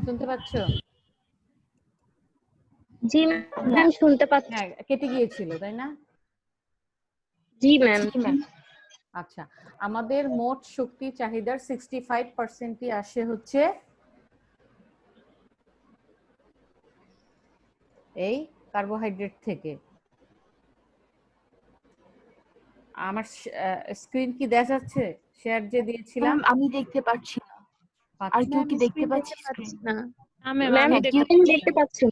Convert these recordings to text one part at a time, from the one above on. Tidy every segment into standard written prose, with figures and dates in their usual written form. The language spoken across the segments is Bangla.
শুনতে পাচ্ছ? জি ম্যাম, শুনতে পাচ্ছি। হ্যাঁ, কেটে গিয়েছিল তাই না? জি ম্যাম। আচ্ছা, আমাদের মোট শক্তি চাহিদার 65%ই আসে হচ্ছে এই কার্বোহাইড্রেট থেকে। আমার স্ক্রিন কি দেখা যাচ্ছে? শেয়ার যে দিয়েছিলাম আমি দেখতে পাচ্ছি না। আর কেউ কি দেখতে পাচ্ছি স্ক্রিন? না ম্যাম, ম্যাম, দেখতে পাচ্ছি।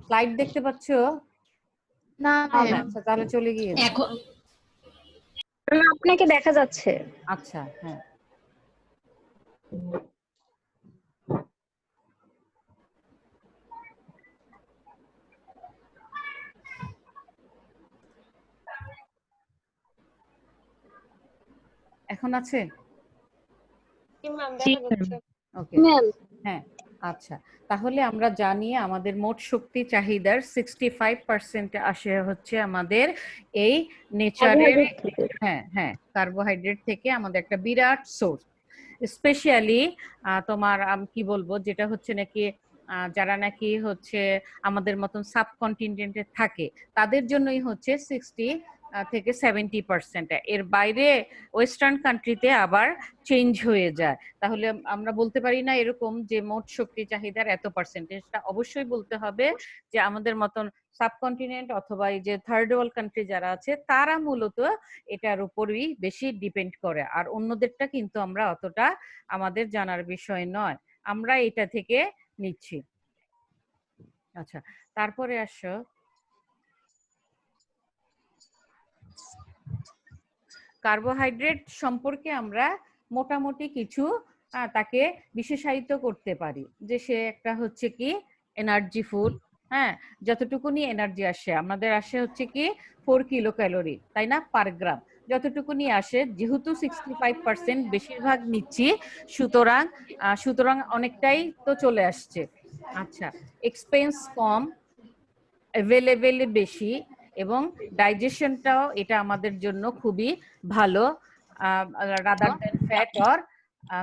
স্লাইড দেখতে পাচ্ছ? না ম্যাম, আচ্ছা, তাহলে চলে গিয়েছে। এখন আপনাকে দেখা যাচ্ছে। আচ্ছা, হ্যাঁ। এখন আছে? ওকে, হ্যাঁ। আচ্ছা, তাহলে আমরা জানি আমাদের মোট শক্তি চাহিদার 65% আসে হচ্ছে আমাদের এই নেচারের, হ্যাঁ কার্বোহাইড্রেট থেকে। আমাদের একটা বিরাট সোর্স, স্পেশালি তোমার কি বলবো, যেটা হচ্ছে নাকি যারা নাকি হচ্ছে আমাদের মতন সাবকন্টিনেন্টে থাকে তাদের জন্যই হচ্ছে 60 থেকে 70%। এর বাইরে ওয়েস্টার্ন কান্ট্রিতে আবার চেঞ্জ হয়ে যায়। তাহলে আমরা বলতে পারি না এরকম যে মোট শক্তি চাহিদার এত পার্সেন্টেজটা। অবশ্যই বলতে হবে যে আমাদের মতন সাবকন্টিনেন্ট অথবা এই যে থার্ড ওয়ার্ল্ড কান্ট্রি যারা আছে তারা মূলত এটার উপরই বেশি ডিপেন্ড করে, আর অন্যদেরটা কিন্তু আমরা অতটা আমাদের জানার বিষয় নয়, আমরা এটা থেকে নিচ্ছি। আচ্ছা, তারপরে আসো কার্বোহাইড্রেট সম্পর্কে আমরা মোটামুটি কিছু তাকে বিশেষায়িত করতে পারি যে সে একটা হচ্ছে কি এনার্জি ফুড। হ্যাঁ, যতটুকুনি এনার্জি আসে আমাদের আসে হচ্ছে কি 4 কিলো ক্যালোরি, তাই না, পার গ্রাম। যতটুকুনি আসে, যেহেতু 65% বেশিরভাগ নিচ্ছি, সুতরাং অনেকটাই তো চলে আসছে। আচ্ছা, এক্সপেন্স কম, অ্যাভেলেবেল বেশি, এবং ডাইজেশনটাও এটা আমাদের জন্য খুবই ভালো, রাদার দেন ফ্যাট অর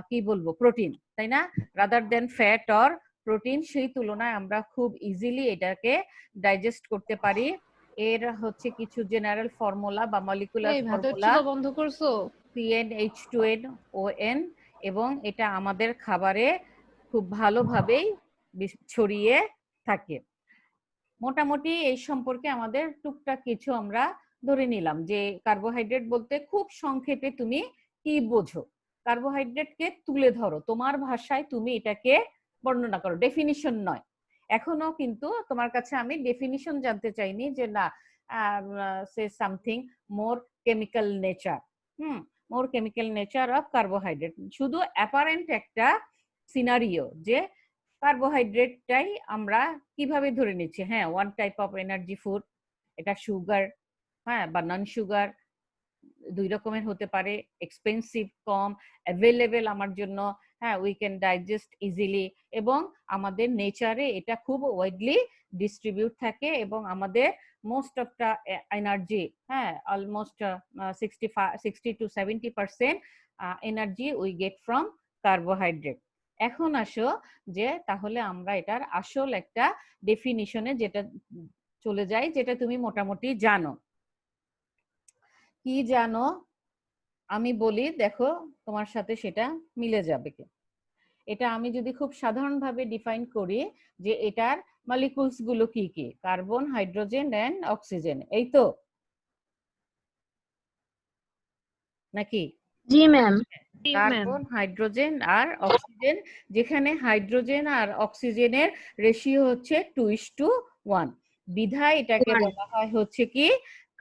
কি বলবো প্রোটিন, তাই না, rather than fat or protein. সেই তুলনায় আমরা খুব ইজিলি এটাকে ডাইজেস্ট করতে পারি। এর হচ্ছে কিছু জেনারেল ফর্মুলা বা মলিকুলার ফর্মুলা বন্ধ করছো? CnH2nOn, এবং এটা আমাদের খাবারে খুব ভালোভাবেই ছড়িয়ে থাকে। মোটামুটি এই সম্পর্কে আমাদের টুকটাক কিছু আমরা ধরে নিলাম যে কার্বোহাইড্রেট বলতে খুব সংক্ষেপে তুমি কি বোঝো, কার্বোহাইড্রেটকে তুলে ধরো, তোমার ভাষায় তুমি এটাকে বর্ণনা করো, ডেফিনিশন নয়। এখনো কিন্তু তোমার কাছে আমি ডেফিনিশন জানতে চাইনি যে না, say something more chemical nature, more chemical nature of carbohydrate, শুধু অ্যাপারেন্ট একটা সিনারিও যে কার্বোহাইড্রেটটাই আমরা কিভাবে ধরে নিচ্ছি। হ্যাঁ, one type of energy food, এটা সুগার, হ্যাঁ, বা নন সুগার, দুই রকমের হতে পারে, এক্সপেন্সিভ কম, অ্যাভেলেবেল আমার জন্য, হ্যাঁ, উই ক্যান ডাইজেস্ট ইজিলি, এবং আমাদের নেচারে এটা খুব ওয়াইডলি ডিস্ট্রিবিউট থাকে, এবং আমাদের মোস্ট অফ দ্য এনার্জি, হ্যাঁ, almost 60 to 70% energy we get from carbohydrate. এখন আসো যে তাহলে আমরা এটার আসল একটা ডেফিনিশনে যেটা চলে যাই, যেটা তুমি মোটামুটি জানো। কি জানো আমি বলি, দেখো তোমার সাথে সেটা মিলে যাবে কি। এটা আমি যদি খুব সাধারণভাবে ডিফাইন করি যে এটার মলিকুলস গুলো কি কি, কার্বন, হাইড্রোজেন এন্ড অক্সিজেন, এই তো নাকি? জি ম্যাম। কার্বন, হাইড্রোজেন আর অক্সিজেন, যেখানে হাইড্রোজেন আর অক্সিজেনের রেশিও হচ্ছে 2:1, বিধায় এটাকে বলা হয় হচ্ছে কি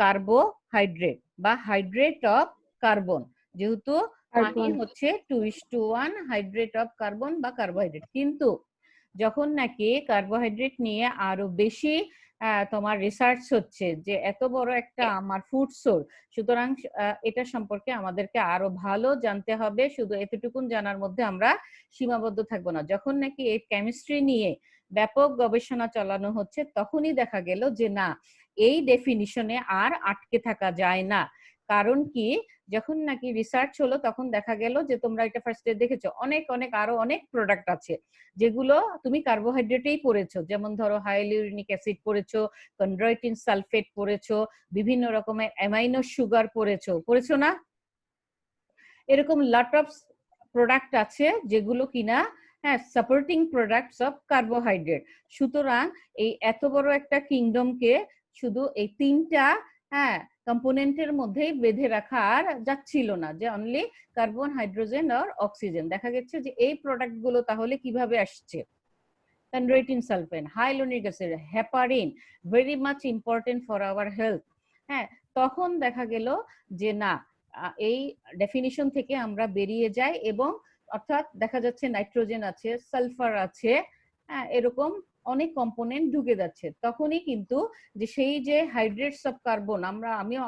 কার্বোহাইড্রেট বা হাইড্রেট অফ কার্বন, যেহেতু পানি হচ্ছে 2:1 হাইড্রেট অফ কার্বন বা কার্বোহাইড্রেট। কিন্তু যখন নাকি কার্বোহাইড্রেট নিয়ে আরো বেশি তোমার রিসার্চ হচ্ছে যে এত বড় একটা আমার ফুড সোর্স, সুতরাং এটা সম্পর্কে আমাদেরকে আরো ভালো জানতে হবে। শুধু এতটুকুন জানার মধ্যে আমরা সীমাবদ্ধ থাকবো না। যখন নাকি এই কেমিস্ট্রি নিয়ে ব্যাপক গবেষণা চালানো হচ্ছে, তখনই দেখা গেল যে না, এই ডেফিনিশনে আর আটকে থাকা যায় না। কারণ কি, যখন নাকি রিসার্চ হলো তখন দেখা গেল যে তোমরা এটা ফার্স্টে দেখেছো অনেক অনেক আরো অনেক প্রোডাক্ট আছে যেগুলো তুমি কার্বোহাইড্রেটেই পড়েছো, যেমন ধরো হাইলিউরিনিক অ্যাসিড পড়েছো, কন্ড্রয়টিন সালফেট পড়েছো, বিভিন্ন রকমের অ্যামাইনো সুগার পড়েছো না? এরকম লট অফ প্রোডাক্ট আছে যেগুলো কিনা হ্যাঁ সাপোর্টিং প্রোডাক্টস অফ কার্বোহাইড্রেট। সুতরাং এই এত বড় একটা কিংডমকে শুধু এই তিনটা হ্যাঁ কম্পোনেন্টের মধ্যেই বেঁধে রাখা আর যাচ্ছিল না, যে অনলি কার্বন, হাইড্রোজেন আর অক্সিজেন। দেখা গেছে যে এই প্রোডাক্ট গুলো তাহলে কিভাবে আসছে? কন্ড্রয়টিন sulphate, hyaluronic acid, heparin, very much important for our health. হ্যাঁ, তখন দেখা গেল যে না এই ডেফিনিশন থেকে আমরা বেরিয়ে যাই, এবং অর্থাৎ দেখা যাচ্ছে নাইট্রোজেন আছে, সালফার আছে, হ্যাঁ এরকম অনেক কম্পোনেন্ট ঢুকে যাচ্ছে। তখনই কিন্তু যে সেই যে হাইড্রেটস অফ কার্বন,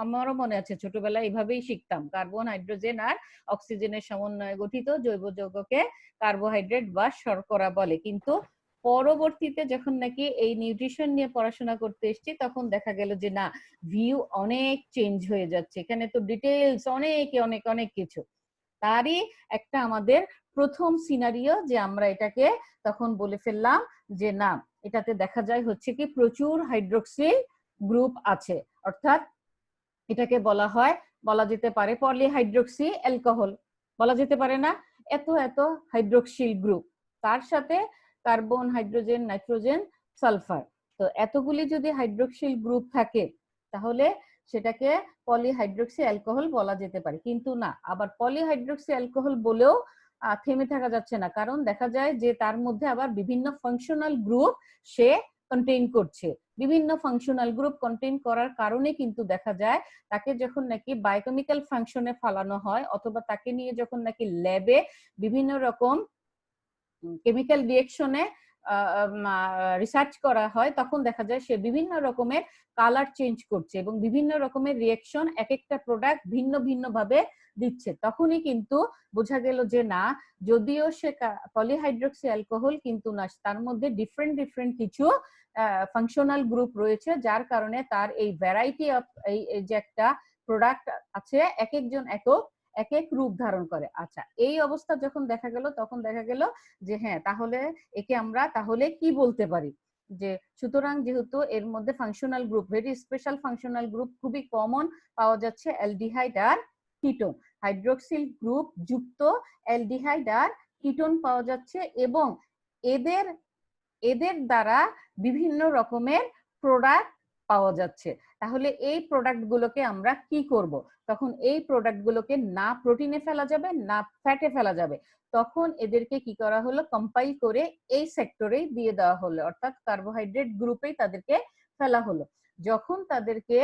আমারও মনে আছে ছোটবেলায় এভাবেই শিখতাম, কার্বন, হাইড্রোজেন আর অক্সিজেনের সমন্বয়ে গঠিত জৈব যৌগকে কার্বোহাইড্রেট বা শর্করা বলে। কিন্তু পরবর্তীতে যখন নাকি এই নিউট্রিশন নিয়ে পড়াশোনা করতে এসেছি তখন দেখা গেল যে না, ভিউ অনেক চেঞ্জ হয়ে যাচ্ছে, এখানে তো ডিটেইলস অনেক অনেক অনেক কিছু। তারই একটা আমাদের প্রথম সিনারিও যে আমরা এটাকে তখন বলে ফেললাম যে না, এটাতে দেখা যায় হচ্ছে কি প্রচুর হাইড্রোক্সিল গ্রুপ আছে, অর্থাৎ এটাকে বলা যেতে পারে পলিহাইড্রোক্সি অ্যালকোহল, বলা যেতে পারে না? এত এত হাইড্রোক্সিল গ্রুপ, তার সাথে কার্বন, হাইড্রোজেন, নাইট্রোজেন, সালফার। তো এতগুলি যদি হাইড্রোক্সিল গ্রুপ থাকে তাহলে সেটাকে পলিহাইড্রোক্সি অ্যালকোহল বলা যেতে পারে। কিন্তু না, আবার পলিহাইড্রোক্সি অ্যালকোহল বলেও থেমে থাকা যাচ্ছে না, কারণ দেখা যায় যে তার মধ্যে আবার বিভিন্ন ফাংশনাল গ্রুপ সে কন্টেইন করছে। বিভিন্ন ফাংশনাল গ্রুপ কন্টেইন করার কারণে কিন্তু দেখা যায় তাকে যখন নাকি বায়োকেমিক্যাল ফাংশনে ফালানো হয়, অথবা তাকে নিয়ে যখন নাকি ল্যাবে বিভিন্ন রকম কেমিক্যাল রিয়েকশনে রিসার্চ করা হয়, তখন দেখা যায় সে বিভিন্ন রকমের কালার চেঞ্জ করছে এবং বিভিন্ন রকমের রিয়েকশন এক একটা প্রোডাক্ট ভিন্ন ভিন্ন ভাবে দিচ্ছে। তখনই কিন্তু বোঝা গেল যে না, যদিও সে পলিহাইড্রোক্সি অ্যালকোহল, কিন্তু না, তার মধ্যে ডিফারেন্ট ডিফারেন্ট কিছু ফাংশনাল গ্রুপ রয়েছে, যার কারণে তার এই ভ্যারাইটি অফ এই যে একটা প্রোডাক্ট আছে, এক একজন এক এক রূপ ধারণ করে। আচ্ছা, এই অবস্থা যখন দেখা গেল তখন দেখা গেল যে হ্যাঁ, তাহলে একে আমরা তাহলে কি বলতে পারি, যে সুতরাং যেহেতু এর মধ্যে functional group, very special functional group খুবই কমন পাওয়া যাচ্ছে, অ্যালডিহাইড আর কিটোন, হাইড্রোক্সিল গ্রুপ যুক্ত অ্যালডিহাইড আর কিটোন পাওয়া যাচ্ছে, এবং এদের এদের দ্বারা বিভিন্ন রকমের প্রোডাক্ট পাওয়া যাচ্ছে। তাহলে এই প্রোডাক্ট গুলোকে আমরা কি করব? তখন এই প্রোডাক্ট গুলোকে না প্রোটিনে ফেলা যাবে না ফ্যাটে ফেলা যাবে, তখন এদেরকে কি করা হলো, কম্পাইল করে এই সেক্টরেই দিয়ে দেওয়া হলো, অর্থাৎ কার্বোহাইড্রেট গ্রুপেই তাদেরকে ফেলা হলো। যখন তাদেরকে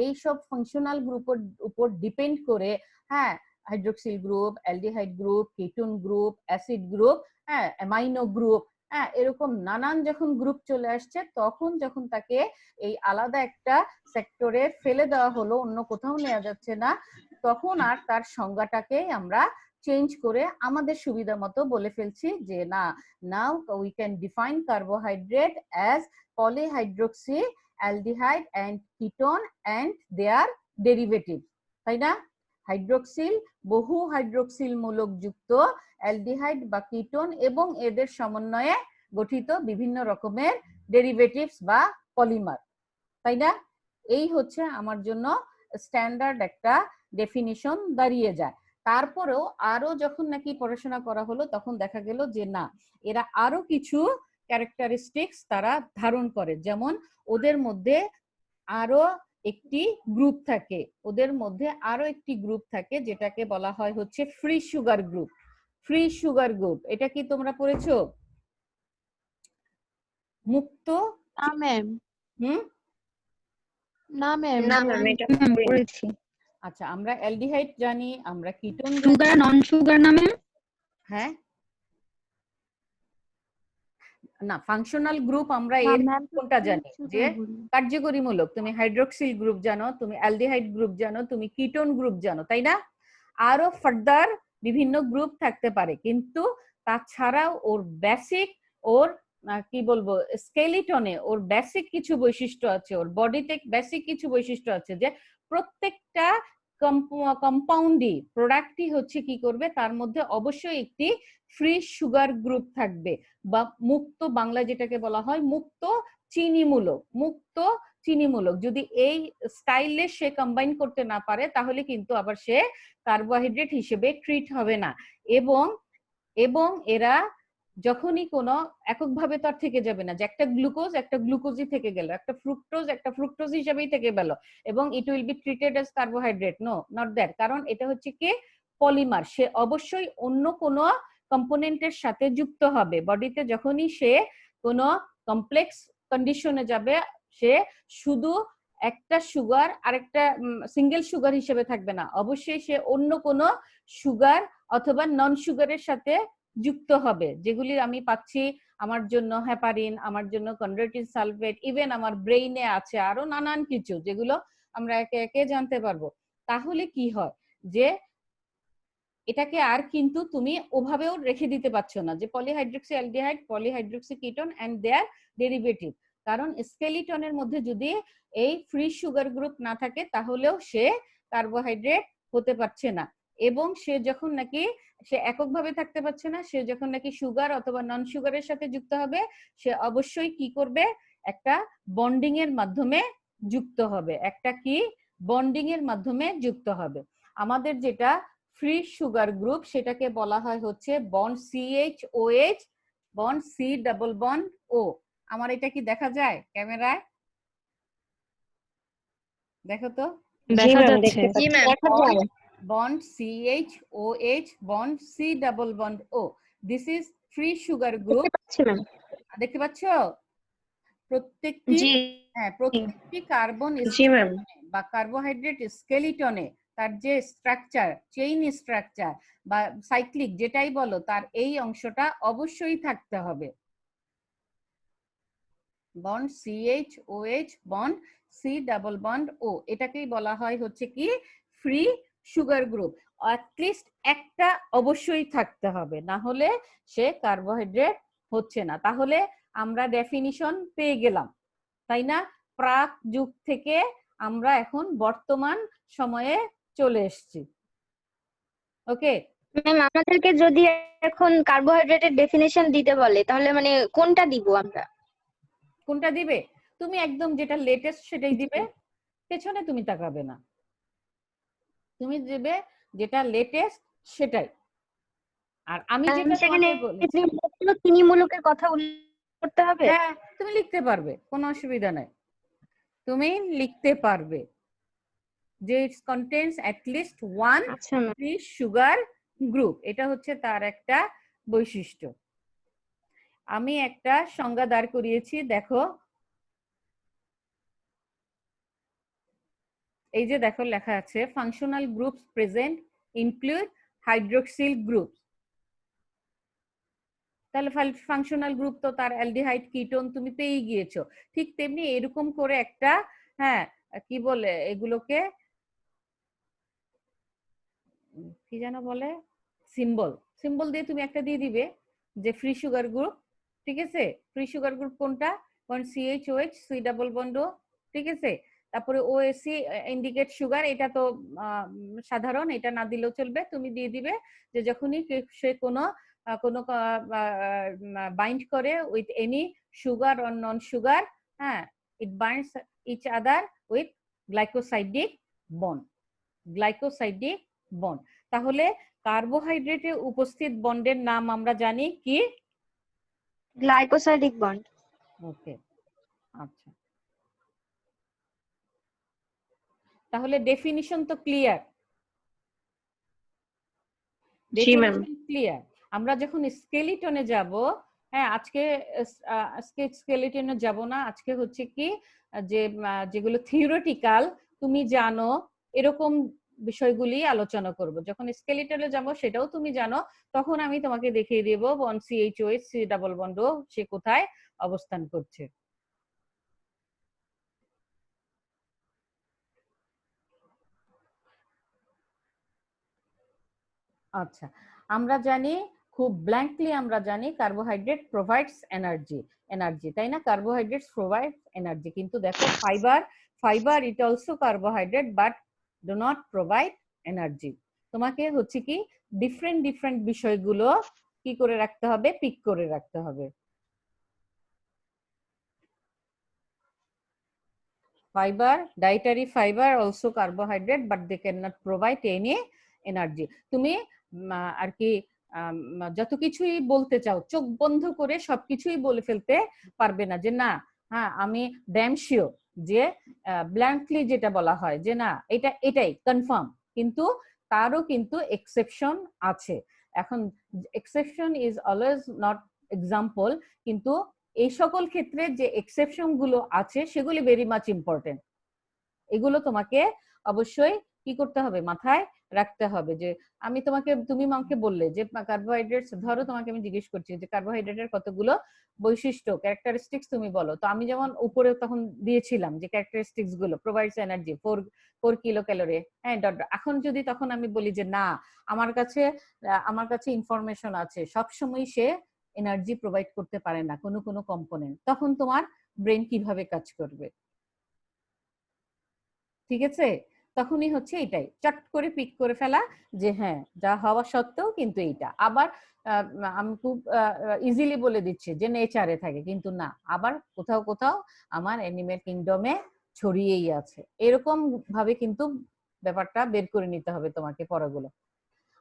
এই সব ফাংশনাল গ্রুপের উপর ডিপেন্ড করে, হ্যাঁ hydroxyl group, aldehyde group, ketone group, acid group, হ্যাঁ অ্যামাইনো গ্রুপ, হ্যাঁ এরকম নানান যখন গ্রুপ চলে আসছে, তখন যখন তাকে এই আলাদা একটা সেক্টরে ফেলে দেওয়া হলো, অন্য কোথাও নেওয়া যাচ্ছে না, তখন আর তার সংজ্ঞাটাকে আমরা চেঞ্জ করে আমাদের সুবিধা মতো বলে ফেলছি যে না, now we can define carbohydrate as polyhydroxy aldehyde and ketone and their derivative, তাই না? হাইড্রোক্সিল, বহু হাইড্রোক্সিল মূলক যুক্ত অ্যালডিহাইড বা কিটোন এবং এদের সমন্বয়ে গঠিত বিভিন্ন রকমের ডেরিভেটিভস বা পলিমার, তাই না? এই হচ্ছে আমার জন্য স্ট্যান্ডার্ড একটা ডেফিনিশন দাঁড়িয়ে যায়। তারপরেও আরো যখন নাকি পড়াশোনা করা হলো তখন দেখা গেল যে না, এরা আরো কিছু ক্যারেক্টারিস্টিক্স তারা ধারণ করে, যেমন ওদের মধ্যে আরো একটি গ্রুপ থাকে, যেটাকে বলা হয় হচ্ছে free sugar group. Free sugar group, এটা কি তোমরা পড়েছো? মুক্ত না ম্যাম, হুম না ম্যাম, না ম্যাম, এটা পড়েছি। আচ্ছা, আমরা অ্যালডিহাইড জানি, আমরা কিটোন জানি, সুগার, নন সুগার না ম্যাম? হ্যাঁ না, ফাংশনাল গ্রুপ আমরা না এর ম্যাম কোনটা জানি, যে বলি। কার্যকরীমূলক, তুমি হাইড্রোক্সিল গ্রুপ জানো, তুমি অ্যালডিহাইড গ্রুপ জানো, তুমি কিটোন গ্রুপ জানো, তাই না? আরো ফার্দার বিভিন্ন গ্রুপ থাকতে পারে, কিন্তু তাছাড়াও ওর বেসিক, ওর কি বলবো, স্কেলিটনে ওর বেসিক কিছু বৈশিষ্ট্য আছে, ওর বডিতে বেসিক কিছু বৈশিষ্ট্য আছে, যে প্রত্যেকটা কম্পাউন্ডই প্রোডাক্টই হচ্ছে কি করবে, তার মধ্যে অবশ্যই একটি ফ্রি সুগার গ্রুপ থাকবে, বা মুক্ত, বাংলা যেটাকে বলা হয় মুক্ত চিনিমূলক। যদি এই স্টাইলে সে কম্বাইন করতে না পারে তাহলে কিন্তু আবার সে কার্বোহাইড্রেট হিসেবে ট্রিট হবে না। এবং এরা যখনই কোনো এককভাবে তো আর থেকে যাবে না, যে একটা গ্লুকোজই থেকে গেল, একটা ফ্রুক্টোজ হিসেবেই থেকে গেল, এবং it will be treated as carbohydrate. No, not that. কারণ এটা হচ্ছে কি পলিমার, সে অবশ্যই অন্য কোনো কম্পোনেন্টের সাথে যুক্ত হবে। বডিতে যখনই সে কোনো কমপ্লেক্স কন্ডিশনে যাবে, সে শুধু একটা সুগার আর একটা সিঙ্গেল সুগার হিসেবে থাকবে না, অবশ্যই সে অন্য কোনো সুগার অথবা নন সুগারের সাথে যুক্ত হবে, যেগুলি আমি পাচ্ছি আমার জন্য হেপারিন, আমার জন্য কনড্রোটিন সালফেট, ইভেন আমার ব্রেইনে আছে আরো নানান কিছু, যেগুলো আমরা একে একে জানতে পারবো। তাহলে কি হয় যে এটাকে আর কিন্তু তুমি ওভাবেও রেখে দিতে পারছো না যে polyhydroxy aldehyde, polyhydroxy ketone and their derivative. কারণ স্কেলিটনের মধ্যে যদি এই ফ্রি সুগার গ্রুপ না থাকে তাহলেও সে কার্বোহাইড্রেট হতে পারছে না। এবং সে যখন নাকি সে এককভাবে থাকতে পারছে না, সে যখন নাকি সুগার অথবা নন সুগারের সাথে যুক্ত হবে, সে অবশ্যই কি করবে, একটা বন্ডিং এর মাধ্যমে যুক্ত হবে, একটা কি বন্ডিং এর মাধ্যমে যুক্ত হবে। আমাদের যেটা ফ্রি সুগার গ্রুপ সেটাকে বলা হয় হচ্ছে বন্ড CH-OH, বন্ড C-O। আমার এটা কি দেখা যায় ক্যামেরায়? দেখো তো, দেখা যাচ্ছে। Bond CH-OH, bond C-O। This is free sugar group. দেখতে পাচ্ছ? প্রত্যেকটি কার্বন বা কার্বোহাইড্রেট স্কেলিটনে তার যে স্ট্রাকচার, চেইন স্ট্রাকচার বা সাইক্লিক যেটাই বলো, তার এই অংশটা অবশ্যই থাকতে হবে। বন্ড CH-OH, বন্ড C-O, এটাকেই বলা হয় হচ্ছে কি ফ্রি সুগার গ্রুপ। অ্যাটলিস্ট একটা অবশ্যই থাকতে হবে, না হলে সে কার্বোহাইড্রেট হচ্ছে না। তাহলে আমরা ডেফিনিশন পেয়ে গেলাম, তাই না? প্রাক যুগ থেকে আমরা এখন বর্তমান সময়ে চলে এসেছি। ওকে ম্যাম, আমাদেরকে যদি এখন কার্বোহাইড্রেটের ডেফিনেশন দিতে বলে তাহলে মানে কোনটা দিব আমরা? কোনটা দিবে? তুমি একদম যেটা লেটেস্ট সেটাই দিবে, পেছনে তুমি তাকাবে না, তুমি দিবে যেটা লেটেস্ট সেটাই। আর আমি যেটা তোমাকে বলেছি, চিনিমূলকের কথা উল্লেখ করতে হবে। হ্যাঁ তুমি লিখতে পারবে, কোনো অসুবিধা নাই, তুমি লিখতে পারবে যে it's contains at least one free sugar group. এটা হচ্ছে তার একটা বৈশিষ্ট্য। আমি একটা সংজ্ঞা দাঁড় করিয়েছি, দেখো এই যে দেখো লেখা আছে functional groups present include hydroxyl group. তাহলে ফাংশনাল গ্রুপ তো তার অ্যালডিহাইড কিটোন তুমি পেয়ে গিয়েছো। ঠিক তেমনি এরকম করে একটা, হ্যাঁ কি বলে এগুলোকে, কি যেন বলে, সিম্বল দিয়ে তুমি একটা দিয়ে দিবে যে ফ্রি সুগার গ্রুপ। ঠিক আছে, ফ্রি সুগার গ্রুপ কোনটা? CH-OH, C-O, ঠিক আছে। তারপরে OSC ইন্ডিকেট সুগার, এটা তো সাধারণ, এটা না দিলেও চলবে, তুমি দিয়ে দিবে যে যখনই সে কোনো বাইন্ড করে with any sugar or non sugar, হ্যাঁ, it binds each other with glycosidic bond. তাহলে কার্বোহাইড্রেটে উপস্থিত বন্ডের নাম আমরা জানি কি? Glycosidic bond. ওকে, আচ্ছা, তাহলে ডেফিনিশন তো ক্লিয়ার? ক্লিয়ার। আমরা যখন স্কেলিটনে যাব, হ্যাঁ আজকে স্কেলিটনে যাব না, আজকে হচ্ছে কি যে যেগুলো থিওরিটিক্যাল তুমি জানো এরকম বিষয়গুলি আলোচনা করব। যখন স্কেলিটনে যাব সেটাও তুমি জানো, তখন আমি তোমাকে দেখিয়ে দেব বন্ড CH-OH, C-O সে কোথায় অবস্থান করছে। আচ্ছা, আমরা জানি খুব ব্ল্যাঙ্কলি, আমরা জানি কার্বোহাইড্রেট প্রোভাইডস এনার্জি, তাই না? কার্বোহাইড্রেটস প্রোভাইডস এনার্জি, কিন্তু দেখো fibre it also carbohydrate, but do not provide energy. তোমাকে হচ্ছে কি ডিফারেন্ট ডিফারেন্ট বিষয়গুলো কি করে রাখতে হবে, পিক করে রাখতে হবে। Fibre, dietary fibre also carbohydrate but they can not provide any energy. তুমি আর কি যত কিছুই বলতে চাও, চোখ বন্ধ করে সবকিছুই বলে ফেলতে পারবে না যে না, হ্যাঁ আমি ড্যাম শিওর যে ব্ল্যাঙ্কলি যেটা বলা হয় যে না এটা এটাই কনফার্ম, কিন্তু তারও কিন্তু এক্সেপশন আছে। এখন exception is always not example, কিন্তু এই সকল ক্ষেত্রে যে এক্সেপশন গুলো আছে সেগুলি ভেরি মাচ ইম্পর্টেন্ট। এগুলো তোমাকে অবশ্যই কি করতে হবে, মাথায় রাখতে হবে। যে আমি তোমাকে, তুমি আমাকে বললে যে কার্বোহাইড্রেটস, ধরো তোমাকে আমি জিজ্ঞেস করছি যে কার্বোহাইড্রেটের কতগুলো বৈশিষ্ট্য, ক্যারেক্টারিস্টিক্স তুমি বলো। তো আমি যেমন উপরে তখন দিয়েছিলাম যে ক্যারেক্টারিস্টিক্স গুলো প্রোভাইডস এনার্জি 4 কিলো ক্যালোরি, হ্যাঁ। এখন যদি তখন আমি বলি যে না, আমার কাছে ইনফরমেশন আছে সবসময় সে এনার্জি প্রোভাইড করতে পারে না কোনো কোনো কম্পোনেন্ট, তখন তোমার ব্রেন কিভাবে কাজ করবে? ঠিক আছে, তখনই হচ্ছে এটাই চট করে পিক করে ফেলা যে হ্যাঁ যা হওয়া সত্ত্বেও কিন্তু এইটা আবার আমি খুব ইজিলি বলে দিচ্ছি যে নেচারে থাকে, কিন্তু না, আবার কোথাও কোথাও আমার অ্যানিমেল কিংডমে ছড়িয়েই আছে। এরকম ভাবে কিন্তু ব্যাপারটা বের করে নিতে হবে তোমাকে পড়াগুলো।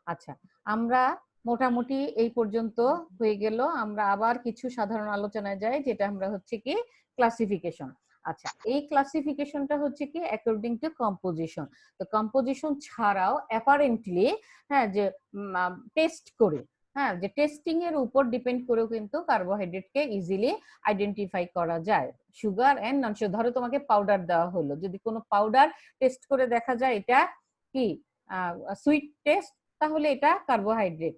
আচ্ছা, আমরা মোটামুটি এই পর্যন্ত হয়ে গেল। আমরা আবার কিছু সাধারণ আলোচনায় যাই, যেটা আমরা হচ্ছে কি ক্লাসিফিকেশন। আচ্ছা, এই ক্লাসিফিকেশনটা হচ্ছে কি অ্যাকর্ডিং টু কম্পোজিশন। তো কম্পোজিশন ছাড়াও অ্যাপারেন্টলি, হ্যাঁ, যে টেস্ট করে, হ্যাঁ, যে টেস্টিং এর উপর ডিপেন্ড করেও কিন্তু কার্বোহাইড্রেটকে ইজিলি আইডেন্টিফাই করা যায়। সুগার এন্ড নন সুগার, ধরো তোমাকে পাউডার দেওয়া হলো, যদি কোনো পাউডার টেস্ট করে দেখা যায় এটা কি সুইট টেস্ট, তাহলে এটা কার্বোহাইড্রেট।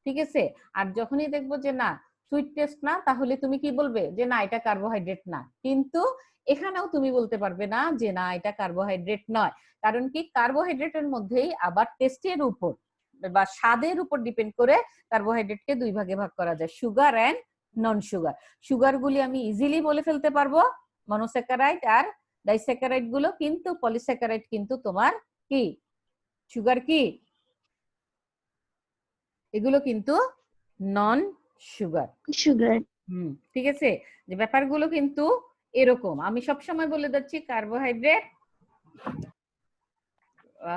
ঠিক আছে, আর যখনই দেখবো যে না সুইট টেস্ট না, তাহলে তুমি কি বলবে যে না এটা কার্বোহাইড্রেট না। কিন্তু এখানেও তুমি বলতে পারবে না যে না এটা কার্বোহাইড্রেট নয়, কারণ কি কার্বোহাইড্রেটের মধ্যেই আবার টেস্টের উপর বা স্বাদের উপর ডিপেন্ড করে কার্বোহাইড্রেটকে দুই ভাগে ভাগ করা যায়, sugar and non sugar. Sugar গুলি আমি ইজিলি বলে ফেলতে পারবো মনোস্যাকারাইড আর ডাইস্যাকারাইড গুলো, কিন্তু পলিস্যাকারাইড কিন্তু তোমার কি সুগার কি, এগুলো কিন্তু নন সুগার। সুগার। ঠিক আছে, যে ব্যাপারগুলো কিন্তু এরকম। আমি সবসময় বলে যাচ্ছি কার্বোহাইড্রেট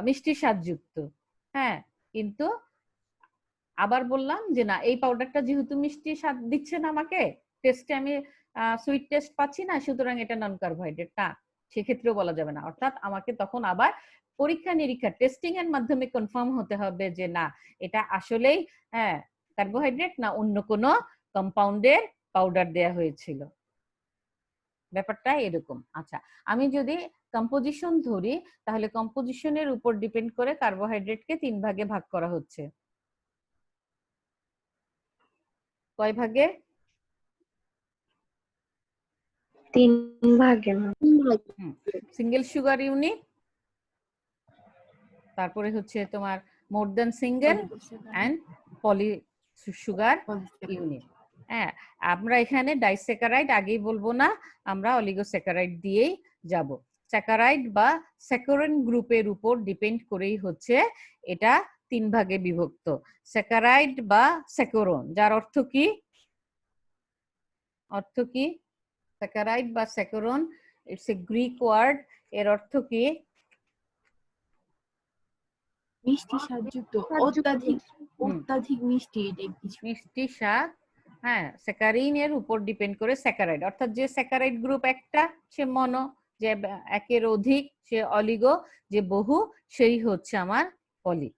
মিষ্টি স্বাদযুক্ত, হ্যাঁ, কিন্তু আবার বললাম যে না এই পাউডারটা যেহেতু মিষ্টি স্বাদ দিচ্ছে না আমাকে, টেস্টে আমি সুইট টেস্ট পাচ্ছি না, সুতরাং এটা নন কার্বোহাইড্রেট না, সেক্ষেত্রেও বলা যাবে না। অর্থাৎ আমাকে তখন আবার পরীক্ষা নিরীক্ষা টেস্টিং এর মাধ্যমে কনফার্ম হতে হবে যে না এটা আসলেই হ্যাঁ কার্বোহাইড্রেট না অন্য কোনো কম্পাউন্ডের পাউডার দেয়া হয়েছিল। ব্যাপারটা এরকম। আচ্ছা, আমি যদি কম্পোজিশন ধরি, তাহলে কম্পোজিশনের উপর ডিপেন্ড করে কার্বোহাইড্রেটকে 3 ভাগে ভাগ করা হচ্ছে। কয় ভাগে? 3 ভাগে। সিঙ্গেল সুগার ইউনিট, তারপরে হচ্ছে তোমার more than single and poly sugar unit. হ্যাঁ, আমরা এখানে ডাইস্যাকারাইড আগেই বলবো না, আমরা অলিগোস্যাকারাইড দিয়েই যাব। স্যাকারাইড বা স্যাকারিন গ্রুপের উপর ডিপেন্ড করেই হচ্ছে এটা 3 ভাগে বিভক্ত। স্যাকারাইড বা স্যাকারোন, যার অর্থ কি, অর্থ কি স্যাকারাইড বা স্যাকারোন, ইটস এ গ্রিক ওয়ার্ড। এর অর্থ কি? মিষ্টি স্বাদযুক্ত, অত্যাধিক মিষ্টি, মিষ্টি স্বাদ। হ্যাঁ, স্যাকারিন এর উপর ডিপেন্ড করে স্যাকারাইড, অর্থাৎ যে স্যাকারাইড গ্রুপ একটা সে মনো, যে একের অধিক সে অলিগো, যে বহু সেই হচ্ছে আমার পলি।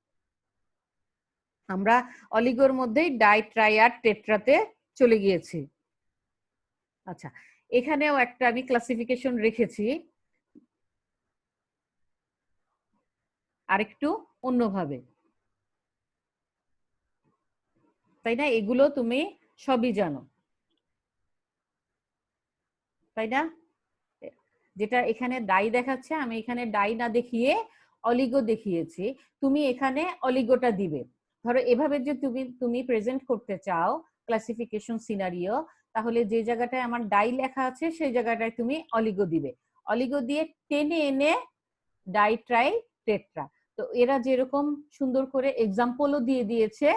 আমরা অলিগোর মধ্যেই ডাই ট্রাই আর টেট্রাতে চলে গিয়েছি। আচ্ছা, এখানেও একটা আমি ক্লাসিফিকেশন রেখেছি আরেকটু অন্যভাবে, তাই না? এগুলো তুমি সবই জানো, তাই না? যেটা এখানে ডাই দেখাচ্ছে, আমি এখানে ডাই না দেখিয়ে অলিগো দেখিয়েছি, তুমি এখানে অলিগোটা দিবে। ধরো এভাবে যে তুমি প্রেজেন্ট করতে চাও ক্লাসিফিকেশন সিনারিও, তাহলে যে জায়গাটায় আমার ডাই লেখা আছে সেই জায়গাটায় তুমি অলিগো দিবে। অলিগো দিয়ে টেনে এনে ডাই ট্রাই টেট্রা। তো এরা যেরকম সুন্দর করে এক্সাম্পলও দিয়ে দিয়েছে,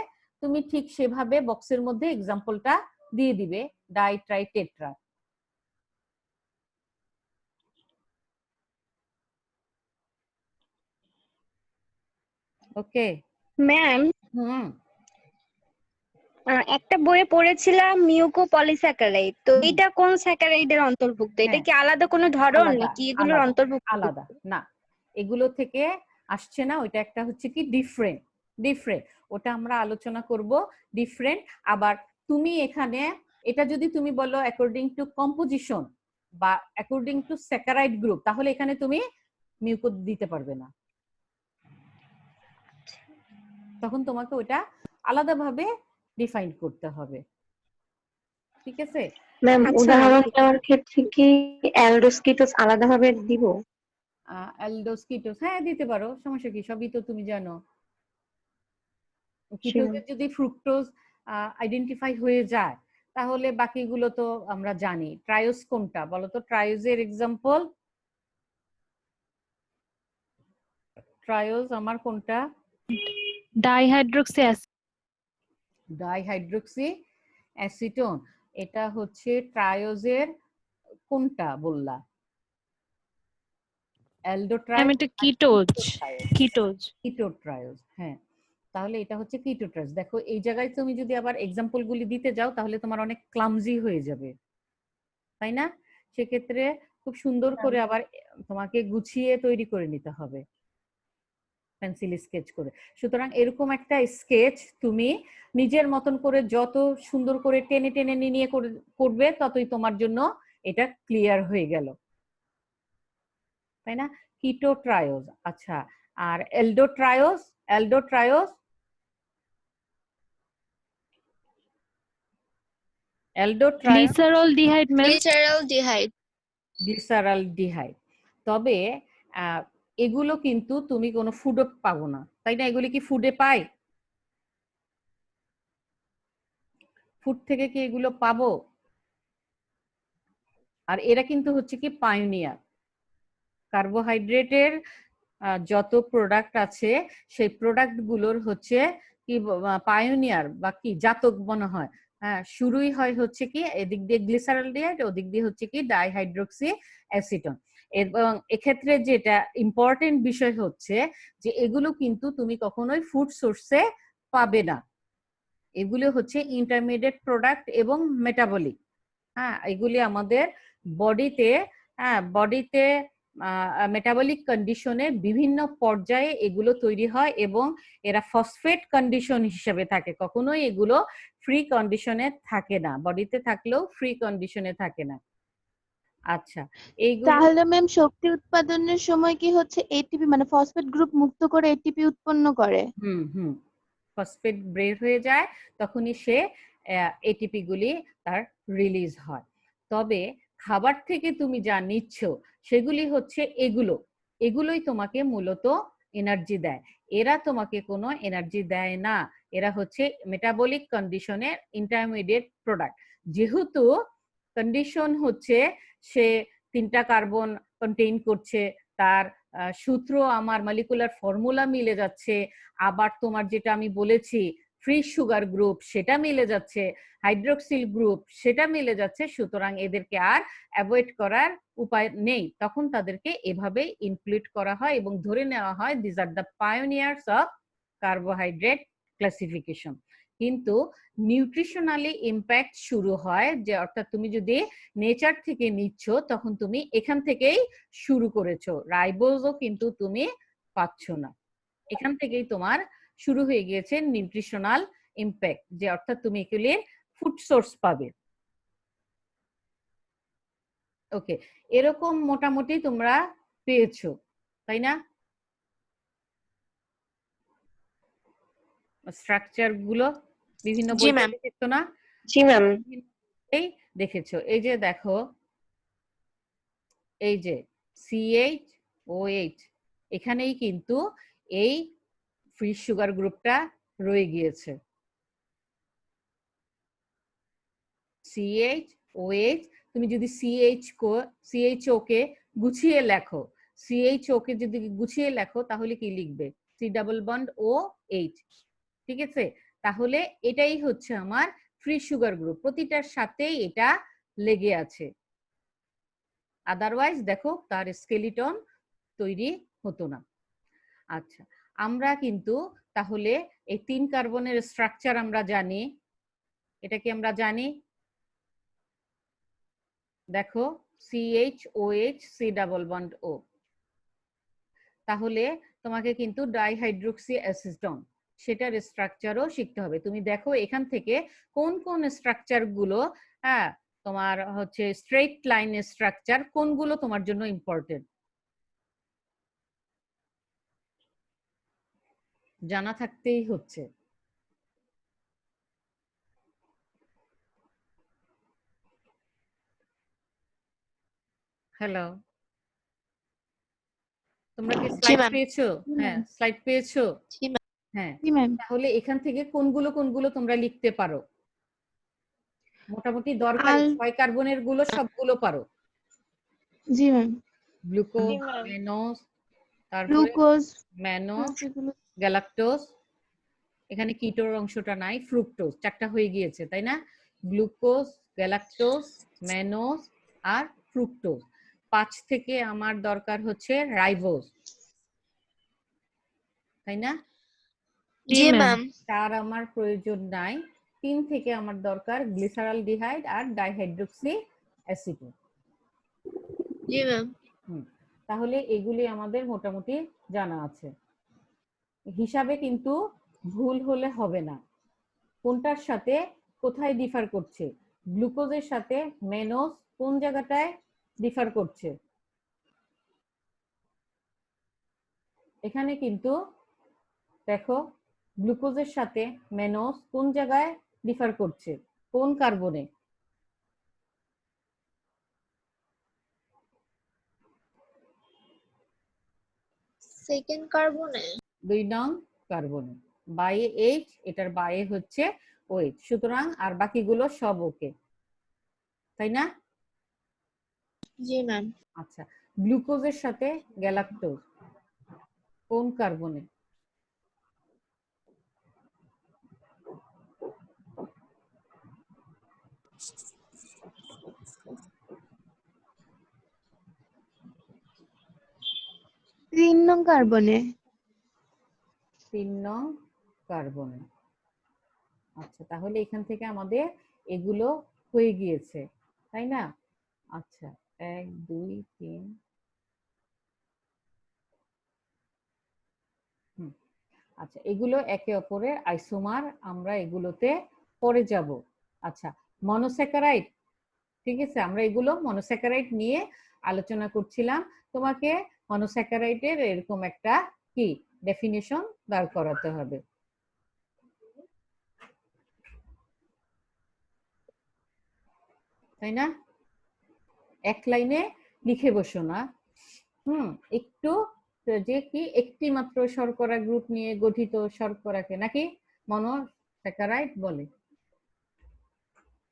তুমি ঠিক সেভাবে বক্সের মধ্যে এক্সাম্পলটা দিয়ে দিবে die try tetra. Okay ma'am, হুম একটা বইয়ে পড়েছিলাম মিউকো পলিস্যাকারাইড, তো হুম, এটা কোন স্যাকারাইডের অন্তর্ভুক্ত? এটা হ্যাঁ কি আলাদা কোনো ধরন আলাদা নাকি এগুলোর আলাদা অন্তর্ভুক্ত? আলাদা না, এগুলো থেকে আসছে না, ওইটা একটা হচ্ছে কি ডিফারেন্ট ডিফারেন্ট, ওটা আমরা আলোচনা করব ডিফারেন্ট। আবার তুমি এখানে এটা যদি তুমি বলো অ্যাকর্ডিং টু কম্পোজিশন বা অ্যাকর্ডিং টু স্যাকারাইড গ্রুপ, তাহলে এখানে তুমি মিউকো দিতে পারবে না, তখন তোমাকে ওটা আলাদাভাবে ডিফাইন করতে হবে। ঠিক আছে? ম্যাম, আচ্ছা, উদাহরণ দেওয়ার ক্ষেত্রে কি অ্যালডোস্কিটোস আলাদাভাবে দিব? অ্যালডোস্কিটোস হ্যাঁ দিতে পারো, সমস্যা কি, সবই তো তুমি জানো। জি ম্যাম। কিটোজের যদি ফ্রুক্টোজ আইডেন্টিফাই হয়ে যায়, তাহলে বাকিগুলো তো আমরা জানি। ট্রায়োজ কোনটা বলো তো, ট্রায়োজের এক্সাম্পল, ট্রায়োজ আমার কোনটা? Dihydroxy acid. ডাইহাইড্রোক্সি অ্যাসিটোন, এটা হচ্ছে ট্রায়োজের কোনটা বললা? অ্যালডোট্রায়োজ, এটা কিটোজ। কিটোজ। কিটোট্রায়োজ, হ্যাঁ। তাহলে এটা হচ্ছে কিটোট্রায়োজ। দেখো এই জায়গায় তুমি যদি আবার এক্সাম্পল গুলি দিতে যাও, তাহলে তোমার অনেক ক্লামজি হয়ে যাবে, তাই না? সেক্ষেত্রে খুব সুন্দর করে আবার তোমাকে গুছিয়ে তৈরি করে নিতে হবে পেন্সিল স্কেচ করে। সুতরাং এরকম একটা স্কেচ তুমি নিজের মতন করে যত সুন্দর করে টেনে টেনে নিয়ে করবে, ততই তোমার জন্য এটা ক্লিয়ার হয়ে গেল, তাই না? কিটোট্রায়োজ, আচ্ছা। আর এলডোট্রায়োজ, এলডোট্রায়োজ, এলডোট্রায়োজ গ্লিসারলডিহাইড ম্যাম। গ্লিসারলডিহাইড। গ্লিসারালডিহাইড। তবে এগুলো কিন্তু তুমি কোনো ফুডে পাবো না, তাই না? এগুলি কি ফুডে পাই? ফুড থেকে কি এগুলো পাবো? আর এরা কিন্তু হচ্ছে কি পায়োনিয়ার, কার্বোহাইড্রেটের যত প্রোডাক্ট আছে সেই প্রোডাক্ট গুলোর হচ্ছে কি পায়োনিয়ার বা কি জাতক মনে হয়। হ্যাঁ, শুরুই হয় হচ্ছে কি এদিক দিয়ে গ্লিসারলডিহাইড, ওদিক দিয়ে হচ্ছে কি ডাইহাইড্রোক্সি অ্যাসিটোন। এবং এক্ষেত্রে যেটা ইম্পর্টেন্ট বিষয় হচ্ছে যে এগুলো কিন্তু তুমি কখনোই ফুড সোর্সে পাবে না, এগুলো হচ্ছে ইন্টারমিডিয়েট প্রোডাক্ট এবং মেটাবলিক। হ্যাঁ, এগুলি আমাদের বডিতে, হ্যাঁ বডিতে মেটাবলিক কন্ডিশনে বিভিন্ন পর্যায়ে এগুলো তৈরি হয় এবং এরা ফসফেট কন্ডিশন হিসেবে থাকে, কখনোই এগুলো ফ্রি কন্ডিশনে থাকে না, বডিতে থাকলেও ফ্রি কন্ডিশনে থাকে না। আচ্ছা, এইগুলো তাহলে ম্যাম শক্তি উৎপাদনের সময় কি হচ্ছে এটিপি মানে ফসফেট গ্রুপ মুক্ত করে এটিপি উৎপন্ন করে? হুম ফসফেট ব্রেক হয়ে যায়, তখনই সে এটিপি গুলি তার রিলিজ হয়। তবে খাবার থেকে তুমি যা নিচ্ছ সেগুলি হচ্ছে এগুলোই তোমাকে মূলত এনার্জি দেয়, এরা তোমাকে কোনো এনার্জি দেয় না, এরা হচ্ছে মেটাবলিক কন্ডিশনের ইন্টারমিডিয়েট প্রোডাক্ট। যেহেতু কন্ডিশন হচ্ছে সে 3টা কার্বন কন্টেইন করছে, তার সূত্র আমার মলিকুলার ফর্মুলা মিলে যাচ্ছে, আবার তোমার যেটা আমি বলেছি ফ্রি সুগার গ্রুপ সেটা মিলে যাচ্ছে, হাইড্রোক্সিল গ্রুপ সেটা মিলে যাচ্ছে, সুতরাং এদেরকে আর অ্যাভয়েড করার উপায় নেই, তখন তাদেরকে এভাবে ইনক্লুড করা হয় এবং ধরে নেওয়া হয় this are the pioneers of carbohydrate classification. কিন্তু নিউট্রিশনালি ইম্প্যাক্ট শুরু হয় যে, অর্থাৎ তুমি যদি নেচার থেকে নিচ্ছ তখন তুমি এখান থেকেই শুরু করেছো, রাইবোজও কিন্তু তুমি পাচ্ছ না, এখান থেকেই তোমার শুরু হয়ে গিয়েছে নিউট্রিশনাল ইম্প্যাক্ট, যে অর্থাৎ তুমি এগুলির ফুড সোর্স পাবে। ওকে, এরকম মোটামুটি তোমরা পেয়েছো, তাই না? স্ট্রাকচার গুলো বিভিন্ন জি বইতে ম্যাম। দেখেছো না? জি ম্যাম। এই দেখেছো, এই যে দেখো, এই যে CH OH, এখানেই কিন্তু এই ফ্রি সুগার গ্রুপটা রয়ে গিয়েছে। CH OH, তুমি যদি CHO কে গুছিয়ে লেখো CHO কে যদি গুছিয়ে লেখো তাহলে কি লিখবে? C double bond OH। ঠিক আছে, তাহলে এটাই হচ্ছে আমার ফ্রি সুগার গ্রুপ, প্রতিটার সাথেই এটা লেগে আছে, আদারওয়াইজ দেখো তার স্কেলিটন তৈরি হতো না। আচ্ছা, আমরা কিন্তু তাহলে এই 3 কার্বনের স্ট্রাকচার আমরা জানি, এটা কি আমরা জানি? দেখো CHOH C double bond O। তাহলে তোমাকে কিন্তু ডাইহাইড্রোক্সি অ্যাসিটন সেটার স্ট্রাকচারও শিখতে হবে। তুমি দেখো এখান থেকে কোন কোন স্ট্রাকচার গুলো, হ্যাঁ, তোমার হচ্ছে স্ট্রেট লাইন স্ট্রাকচার কোনগুলো তোমার জন্য ইম্পর্টেন্ট জানা থাকতেই হচ্ছে। হ্যালো, তোমরা কি স্লাইড পেয়েছো? হ্যাঁ, স্লাইড পেয়েছো? হ্যাঁ, জি ম্যাম। তাহলে এখান থেকে কোনগুলো কোনগুলো তোমরা লিখতে পারো? মোটামুটি দরকারি 6 কার্বনের গুলো সবগুলো পারো? জি ম্যাম। গ্লুকোজ, ম্যানোজ, তারপরে গ্লুকোজ, ম্যানোজ, গ্যালাক্টোজ, এখানে কিটোর অংশটা নাই, ফ্রুক্টোজ, 4টা হয়ে গিয়েছে তাই না? গ্লুকোজ, গ্যালাক্টোজ, ম্যানোজ আর ফ্রুক্টোজ। 5 থেকে আমার দরকার হচ্ছে রাইবোজ, তাই না? জি ম্যাম। 4 আমার প্রয়োজন নাই। 3 থেকে আমার দরকার গ্লিসারালডিহাইড আর ডাইহাইড্রোক্সি অ্যাসিটোন। জি ম্যাম। তাহলে এগুলি আমাদের মোটামুটি জানা আছে। হিসাবে কিন্তু ভুল হলে হবে না, কোনটার সাথে কোথায় ডিফার করছে। গ্লুকোজের সাথে ম্যানোজ কোন জায়গাটায় ডিফার করছে, এখানে কিন্তু দেখো গ্লুকোজের সাথে ম্যানোজ কোন জায়গায় ডিফার করছে, কোন কার্বনে? সেকেন্ড কার্বনে। 2 নং কার্বনে, বায়ে H, এটার বায়ে হচ্ছে OH, সুতরাং আর বাকিগুলো সব ওকে, তাই না? জি ম্যাম। আচ্ছা, গ্লুকোজের সাথে গ্যালাক্টোজ কোন কার্বনে? তিন নং কার্বনে। 3 নং কার্বনে। আচ্ছা, তাহলে এখান থেকে আমাদের এগুলো হয়ে গিয়েছে তাই না? আচ্ছা, 1 2 3। আচ্ছা, এগুলো একে অপরের আইসোমার, আমরা এগুলোতে পরে যাব। আচ্ছা, মনোস্যাকারাইড, ঠিক আছে, আমরা এগুলো মনোস্যাকারাইড নিয়ে আলোচনা করছিলাম। তোমাকে মনোস্যাকারাইডের এরকম একটা কি ডেফিনিশন দাঁড় করাতে হবে, তাই না? এক লাইনে লিখে বসো না, একটু, যে কি একটি মাত্র শর্করা গ্রুপ নিয়ে গঠিত শর্করাকে নাকি মনোস্যাকারাইড বলে,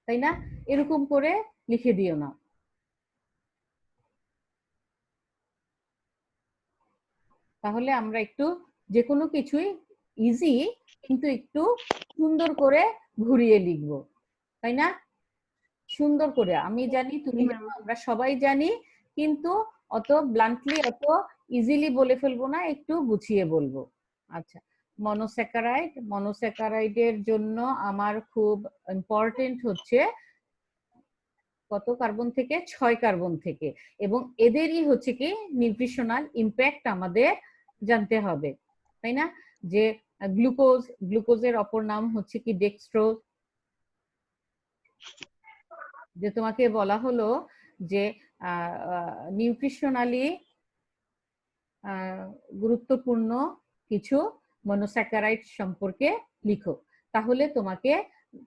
তাই না? এরকম করে লিখে দিও না। তাহলে আমরা একটু যে কোনো কিছুই ইজি কিন্তু একটু সুন্দর করে ঘুরিয়ে লিখবো, তাই না? সুন্দর করে, আমি জানি তুমি জানো, আমরা সবাই জানি, কিন্তু অত ব্লান্টলি অত ইজিলি বলে ফেলবো না, একটু গুছিয়ে বলবো। আচ্ছা, মনোস্যাকারাইড, মনোস্যাকারাইডের জন্য আমার খুব ইম্পর্টেন্ট হচ্ছে কত কার্বন থেকে? 6 কার্বন থেকে, এবং এদেরই হচ্ছে কি নিউট্রিশনাল ইমপ্যাক্ট আমাদের জানতে হবে, তাই না? যে গ্লুকোজ, গ্লুকোজের অপর নাম হচ্ছে কি ডেক্সট্রোজ, যে তোমাকে বলা হলো যে নিউট্রিশনালি গুরুত্বপূর্ণ কিছু মনোস্যাকারাইড সম্পর্কে লিখো। তাহলে তোমাকে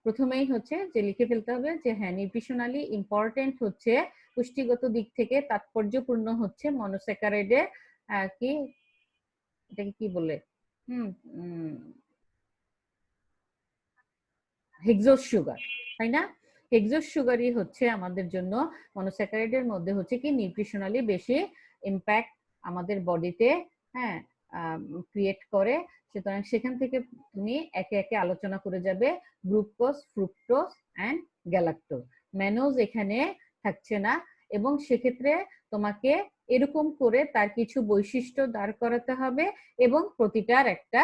প্রথমেই হচ্ছে যে লিখে ফেলতে হবে যে হ্যাঁ, নিউট্রিশনালি ইম্পর্টেন্ট হচ্ছে, পুষ্টিগত দিক থেকে তাৎপর্যপূর্ণ হচ্ছে মনোস্যাকারাইডের কি, এটাকে কি বলে, হেক্সোজ সুগার, তাই না? হেক্সোজ সুগারই হচ্ছে আমাদের জন্য মনোস্যাকারাইডের মধ্যে হচ্ছে কি নিউট্রিশনালি বেশি ইম্প্যাক্ট আমাদের বডিতে, হ্যাঁ, ক্রিয়েট করে। সুতরাং সেখান থেকে তুমি একে একে আলোচনা করে যাবে glucose, fructose and galactose. Mannose এখানে থাকছে না, এবং সেক্ষেত্রে তোমাকে এরকম করে তার কিছু বৈশিষ্ট্য দাঁড় করাতে হবে এবং প্রতিটার একটা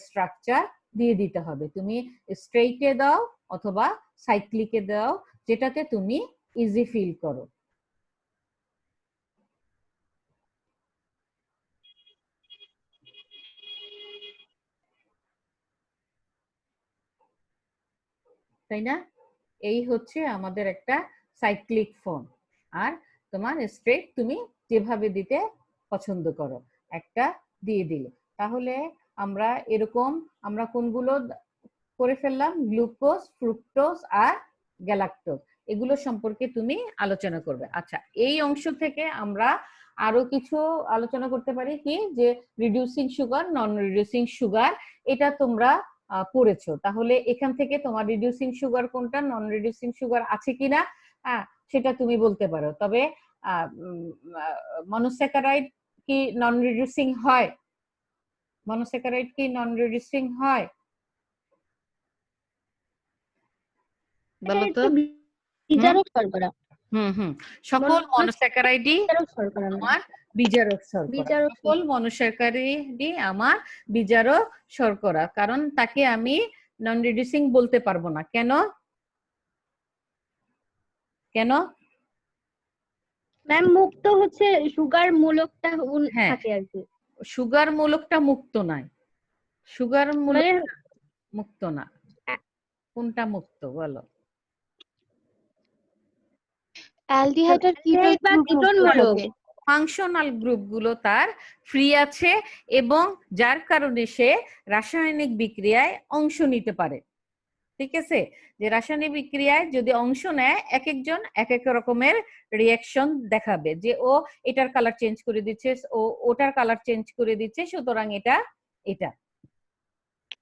স্ট্রাকচার দিয়ে দিতে হবে। তুমি স্ট্রেইটে দাও অথবা সাইক্লিকে দাও, যেটাতে তুমি ইজি ফিল করো। তাই না? এই হচ্ছে আমাদের একটা সাইক্লিক ফর্ম। আর তোমার স্ট্রেট তুমি যেভাবে দিতে পছন্দ করো একটা দিয়ে দিলে। তাহলে আমরা এরকম আমরা কোনগুলো করে ফেললাম? গ্লুকোজ, ফ্রুক্টোজ আর গ্যালাক্টোজ, এগুলো সম্পর্কে তুমি আলোচনা করবে। আচ্ছা, এই অংশ থেকে আমরা আরো কিছু আলোচনা করতে পারি, কি যে রিডিউসিং সুগার, নন রিডিউসিং সুগার, এটা তোমরা পড়েছো। তাহলে এখান থেকে তোমার রিডিউসিং সুগার কোনটা, নন রিডিউসিং সুগার আছে কিনা সেটা তুমি বলতে পারো। তবে মনোস্যাকারাইড কি নন রিডিউসিং হয়? মনোস্যাকারাইড কি নন রিডিউসিং হয়? বলো তো। বিজারক শর্করা। সকল মনোস্যাকারাইডই আমার বিজারক শর্করা। সকল মনোস্যাকারাইডই আমার বিজারক শর্করা, কারণ তাকে আমি নন রিডিউসিং বলতে পারবো না। কেন? কেন ম্যাম মুক্ত হচ্ছে সুগার মূলকটা হ্যাঁ, থাকে আর কি। সুগার মূলকটা মুক্ত নয়, সুগার মূলক মুক্ত না। কোনটা মুক্ত বলো? অ্যালডিহাইড আর কিটোন মূলক। ফাংশনাল গ্রুপগুলো তার ফ্রি আছে, এবং যার কারণে সে রাসায়নিক বিক্রিয়ায় অংশ নিতে পারে। ঠিক আছে? যে রাসায়নিক বিক্রিয়ায় যদি অংশ নেয়, এক একজন এক এক রকমের রিয়াকশন দেখাবে, যে ও এটার কালার চেঞ্জ করে দিচ্ছে, ও ওটার কালার চেঞ্জ করে দিচ্ছে, সুতরাং এটা এটা,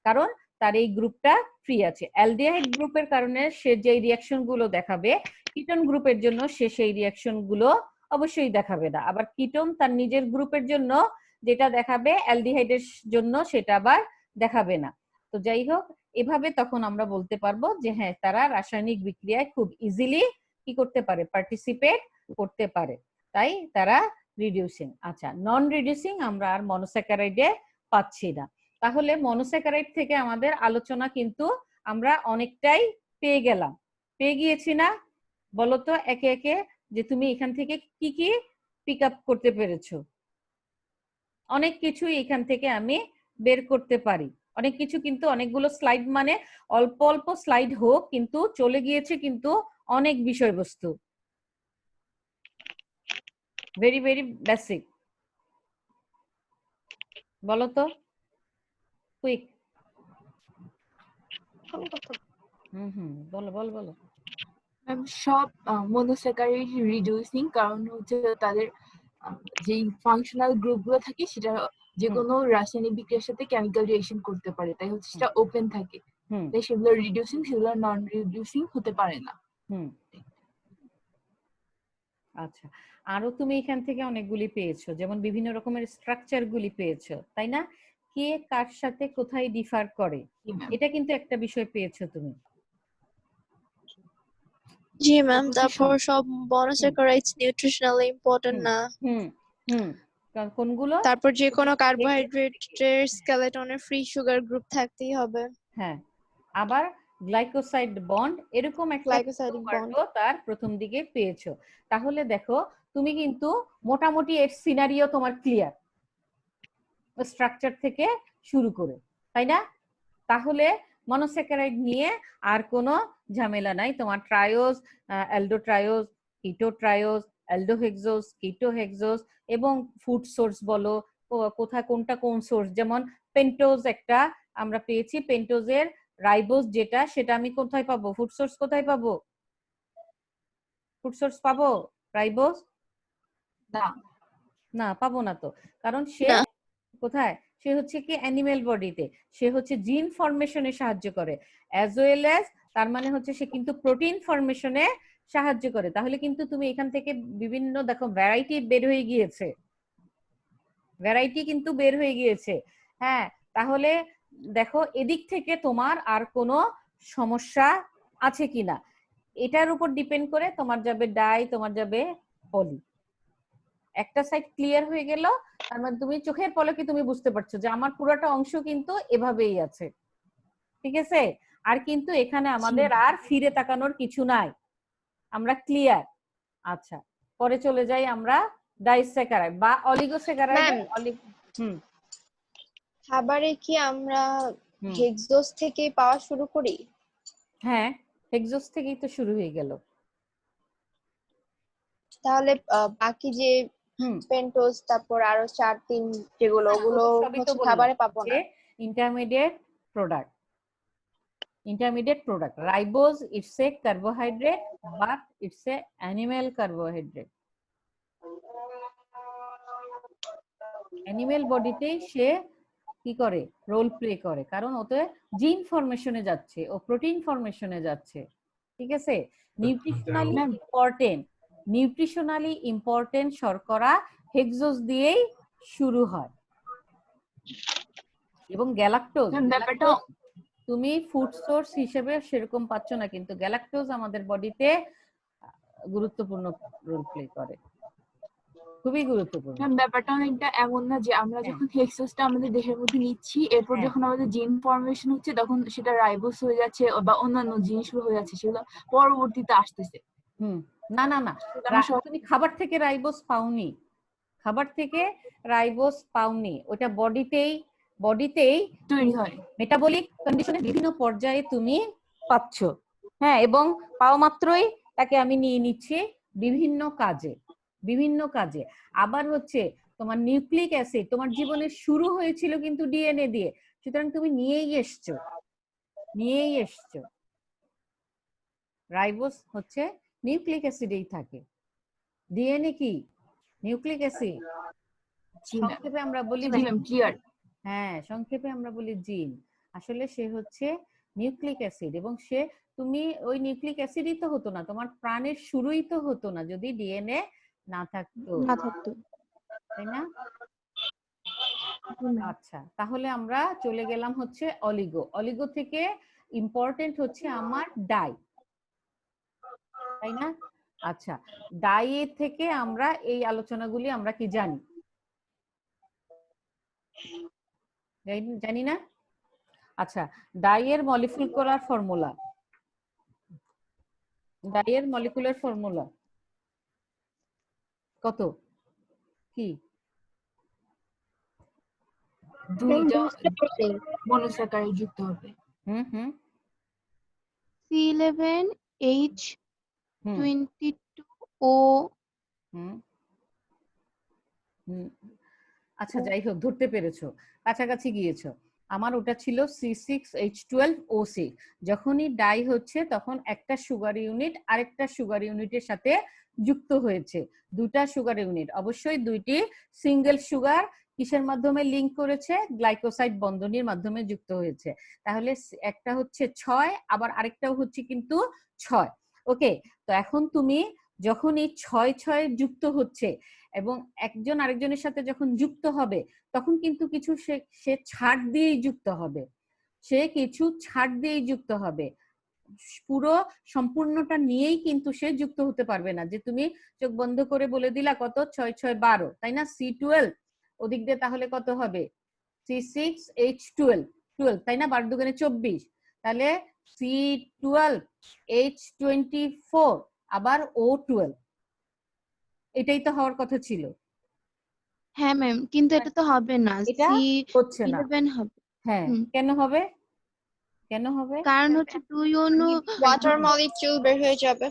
কারণ তার এই গ্রুপটা ফ্রি আছে। অ্যালডিহাইড গ্রুপের কারণে সে যে রিয়াকশন গুলো দেখাবে, কিটোন গ্রুপের জন্য সে সেই রিয়াকশন গুলো অবশ্যই দেখাবে না। আবার কিটোন তার নিজের গ্রুপের জন্য যেটা দেখাবে, অ্যালডিহাইডের জন্য সেটা আবার দেখাবে না। তো যাই হোক, এভাবে তখন আমরা বলতে পারবো যে হ্যাঁ, তারা রাসায়নিক বিক্রিয়ায় খুব ইজিলি কি করতে পারে, পার্টিসিপেট করতে পারে, তাই তারা রিডিউসিং। আচ্ছা, নন রিডিউসিং আমরা আর মনোস্যাকারাইডে পাচ্ছি না। তাহলে মনোস্যাকারাইড থেকে আমাদের আলোচনা কিন্তু আমরা অনেকটাই পেয়ে গিয়েছি না? বলো তো একে একে, যে তুমি এখান থেকে কি কি পিক আপ করতে পেরেছো? অনেক কিছুই এখান থেকে আমি বের করতে পারি, অনেক কিছু, কিন্তু অনেকগুলো স্লাইড মানে অল্প অল্প স্লাইড হোক, কিন্তু চলে গিয়েছে কিন্তু অনেক বিষয়বস্তু। Very very basic. বলো তো কুইক। বলো বলো বলো। সব মনোস্যাকারাইড রিডিউসিং, কারণ হচ্ছে তাদের যেই ফাংশনাল গ্রুপগুলো থাকে সেটা যে কোনো রাসায়নিক বিক্রিয়ার সাথে কেমিক্যাল রিঅ্যাকশন করতে পারে, তাই হচ্ছে সেটা ওপেন থাকে, তাই সেগুলো রিডিউসিং, সেগুলো নন রিডিউসিং হতে পারে না। আচ্ছা, আরো তুমি এখান থেকে অনেকগুলি পেয়েছো, যেমন বিভিন্ন রকমের স্ট্রাকচার গুলি পেয়েছো, তাই না? কে কার সাথে কোথায় ডিফার করে, এটা কিন্তু একটা বিষয় পেয়েছো তুমি। জি ম্যাম, তারপর সব মনোস্যাকারাইডস নিউট্রিশনালি ইম্পর্টেন্ট না। কোনগুলো? তারপর যে কোনো কার্বোহাইড্রেটের স্কেলেটনের ফ্রি সুগার গ্রুপ থাকতেই হবে। হ্যাঁ, আবার গ্লাইকোসাইড বন্ড, এরকম একটা তার প্রথম দিকে পেয়েছো। তাহলে দেখো, তুমি কিন্তু মোটামুটি এর সিনারিও তোমার ক্লিয়ার, স্ট্রাকচার থেকে শুরু করে, তাই না? তাহলে মনোস্যাকারাইড নিয়ে আর কোনো ঝামেলা নাই। তোমার ট্রায়োজ, অ্যালডোট্রায়োজ, কিটোট্রায়োজ, অ্যালডোহেক্সোজ, কিটোহেক্সোজ, এবং ফুড সোর্স বলো কোথায় কোনটা কোন সোর্স, যেমন পেন্টোজ একটা আমরা পেয়েছি, পেন্টোজের রাইবোজ যেটা, সেটা আমি কোথায় পাবো? ফুড সোর্স কোথায় পাবো? ফুড সোর্স পাবো রাইবোজ? না, পাবো না তো, কারণ সে কোথায়, সে হচ্ছে কি অ্যানিমেল বডিতে, সে হচ্ছে জিন ফরমেশনে সাহায্য করে, অ্যাজ ওয়েল অ্যাজ তার মানে হচ্ছে সে কিন্তু প্রোটিন ফরমেশনে সাহায্য করে। তাহলে কিন্তু তুমি এখান থেকে বিভিন্ন দেখো ভ্যারাইটি বের হয়ে গিয়েছে, ভ্যারাইটি কিন্তু বের হয়ে গিয়েছে। হ্যাঁ, তাহলে দেখো এদিক থেকে তোমার আর কোনো সমস্যা আছে কিনা, এটার উপর ডিপেন্ড করে তোমার যাবে ডাই, তোমার যাবে পলি। একটা সাইড ক্লিয়ার হয়ে গেল, তার মানে তুমি চোখের পলকে তুমি বুঝতে পারছো যে আমার পুরোটা অংশ কিন্তু এভাবেই আছে। ঠিক আছে, আর কিন্তু এখানে আমাদের আর ফিরে তাকানোর কিছু নাই, আমরা ক্লিয়ার। আচ্ছা, পরে চলে যাই আমরা ডাইস্যাকারাইড বা অলিগোস্যাকারাইড। খাবারে কি আমরা হুম। হেক্সোস থেকে পাওয়া শুরু করি? হ্যাঁ, হেক্সোস থেকেই তো শুরু হয়ে গেল। তাহলে বাকি যে হুম, পেন্টোজ, তারপর আরো 4-3 যেগুলো, ওগুলো সবই তো হচ্ছে বললাম খাবারে পাবো যে না। Intermediate product. Intermediate product. Ribose, it's a carbohydrate, but it's a animal carbohydrate. Animal bodyতেই সে কি করে, রোল প্লে করে, কারণ ওতে জিন ফরমেশনে যাচ্ছে, ও প্রোটিন ফরমেশনে যাচ্ছে। ঠিক আছে, নিউট্রিশনালি ইম্পর্টেন্ট শর্করা হেক্সোজ দিয়েই শুরু হয়। এবং গ্যালাক্টোজ, ব্যাপারটা তুমি ফুড সোর্স হিসেবে সেরকম পাচ্ছ না, কিন্তু গ্যালাক্টোজ আমাদের বডিতে গুরুত্বপূর্ণ রোল প্লে করে, খুবই গুরুত্বপূর্ণ। ব্যাপারটা অনেকটা এমন না যে আমরা যখন হেক্সোসটা আমাদের দেহের মধ্যে নিচ্ছি, এরপর হ্যাঁ। যখন আমাদের জিন ফরমেশন হচ্ছে তখন সেটা রাইবোস হয়ে যাচ্ছে বা অন্যান্য জিনিসগুলো হয়ে যাচ্ছে, সেগুলো পরবর্তীতে আসতেছে। না না না, তুমি খাবার থেকে রাইবোস পাওনি, খাবার থেকে রাইবোস পাওনি, ওটা বডিতেই তৈরি হয়। মেটাবলিক কন্ডিশনের বিভিন্ন পর্যায়ে তুমি পাচ্ছ। হ্যাঁ, এবং পাওয়া মাত্রই তাকে আমি নিয়ে নিচ্ছি বিভিন্ন কাজে। আবার হচ্ছে তোমার নিউক্লিক অ্যাসিড তোমার জীবনের শুরু হয়েছিল কিন্তু ডিএনএ দিয়ে, সুতরাং তুমি নিয়েই এসছো। রাইবোস হচ্ছে নিউক্লিক অ্যাসিডেই থাকে। ডিএনএ কি? Nucleic acid. সংক্ষেপে আমরা বলি ক্লিয়ার। হ্যাঁ, সংক্ষেপে আমরা বলি জিন। আসলে সে হচ্ছে নিউক্লিক অ্যাসিড, এবং তুমি ওই নিউক্লিক অ্যাসিডই তো হতো না, তোমার প্রাণের শুরুই তো হতো না যদি ডিএনএ না থাকতো, তাই না? আচ্ছা, তাহলে আমরা চলে গেলাম হচ্ছে অলিগো থেকে ইম্পর্টেন্ট হচ্ছে আমার ডাই, তাই না? আচ্ছা, ডাই এর থেকে আমরা এই আলোচনাগুলি আমরা কি জানি? জানি না? আচ্ছা, ডাই এর মলিকুলার ফর্মুলা কত কি? দুইটা মনোস্যাকারাইড যুক্ত হবে। C11H22O। আচ্ছা, যাই হোক, ধরতে পেরেছো, কাছাকাছি গিয়েছো। আমার ওটা ছিল C6H12O6। যখনই ডাই হচ্ছে তখন একটা সুগার ইউনিট আরেকটা সুগার ইউনিটের সাথে যুক্ত হয়েছে, দুটা সুগার ইউনিট, অবশ্যই দুইটি সিঙ্গেল সুগার কিসের মাধ্যমে লিংক করেছে? গ্লাইকোসাইড বন্ধনীর মাধ্যমে যুক্ত হয়েছে। তাহলে একটা হচ্ছে 6, আবার আরেকটাও হচ্ছে কিন্তু 6। ওকে, তো এখন তুমি যখন এই 6 যুক্ত হচ্ছে এবং একজন আরেকজনের সাথে যখন যুক্ত হবে, তখন কিন্তু কিছু সে ছাড় দিয়েই যুক্ত হবে, পুরো সম্পূর্ণটা নিয়েই কিন্তু সে যুক্ত হতে পারবে না। যে তুমি চোখ বন্ধ করে বলে দিলা কত, 6×6=12, তাই না? C12 ওদিক দিয়ে তাহলে কত হবে? C6H12, তাই না? 12×2=24, তাহলে C12H24 আবার O12, এটাই তো হওয়ার কথা ছিল। হ্যাঁ ম্যাম, কিন্তু এটা তো হবে না, এটা হচ্ছে না। C11 হবে। হ্যাঁ, কেন হবে? কারণ হচ্ছে দুই অণু ওয়াটার মলিকিউল বের হয়ে যাবে।